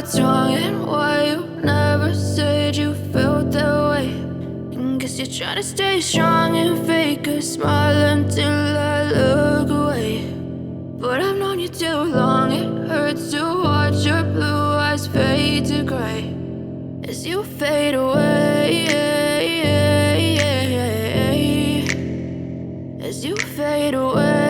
what's wrong and why you never said you felt that way. And guess you're trying to stay strong and fake a smile until I look away. But I've known you too long, it hurts to watch your blue eyes fade to gray as you fade away, as you fade away.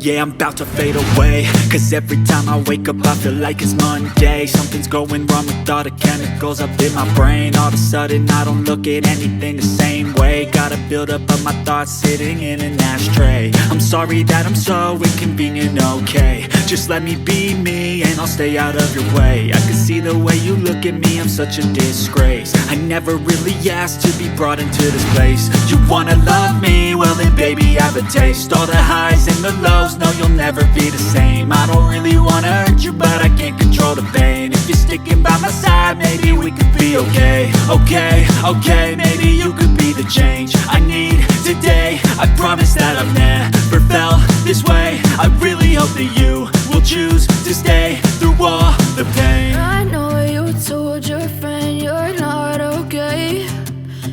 Yeah, I'm about to fade away, cause every time I wake up I feel like it's Monday. Something's going wrong with all the chemicals up in my brain. All of a sudden I don't look at anything the same way. Gotta build up of my thoughts sitting in an ashtray. I'm sorry that I'm so inconvenient, okay. Just let me be me and I'll stay out of your way. I can see the way you look at me, I'm such a disgrace. I never really asked to be brought into this place. You wanna love me? Well then baby I have a taste. All the highs and the lows, no you'll never be the same. I don't really wanna hurt you but I can't control the pain. If you're sticking by my side maybe we could be okay. Okay, maybe you could be the change I need today. I promise that I've never felt this way. I really hope that you will choose to stay through all the pain. I know you told your friend you're not okay,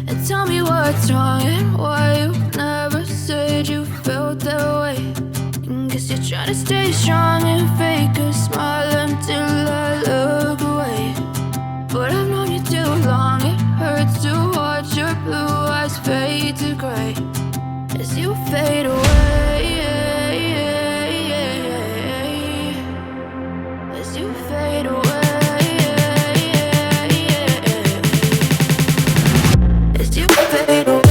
and tell me what's wrong and why you never said you felt that way. And guess you're trying to stay strong and fake a smile until I look away. But I've known you too long, it hurts to watch your blue eyes fade to gray as you fade away, as you fade away, as you fade away.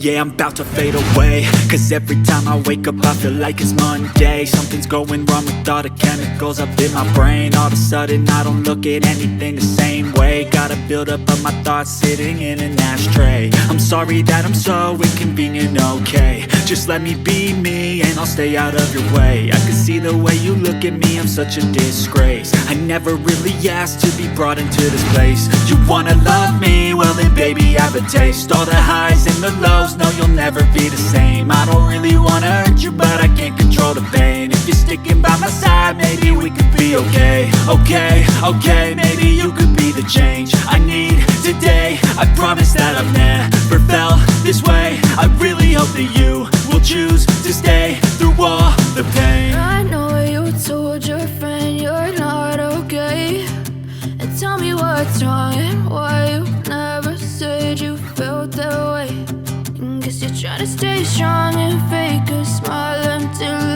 Yeah, I'm about to fade away, cause every time I wake up I feel like it's Monday. Something's going wrong with all the chemicals up in my brain. All of a sudden I don't look at anything the same way. Got a buildup of my thoughts sitting in an ashtray. I'm sorry that I'm so inconvenient, okay. Just let me be me and I'll stay out of your way. I can see the way you look at me, I'm such a disgrace. I never really asked to be brought into this place. You wanna love me? Well then baby I have a taste. All the highs and the lows, no you'll never be the same. I don't really wanna hurt you but I can't control the pain. If you're sticking by my side maybe we could be okay. Okay, maybe you could be the change I need today. I promise that I've never felt this way. I really hope that you will choose to stay through all the pain. I know you told your friend you're not okay, and tell me what's wrong and why you never said you felt that way. And guess you're trying to stay strong and fake a smile until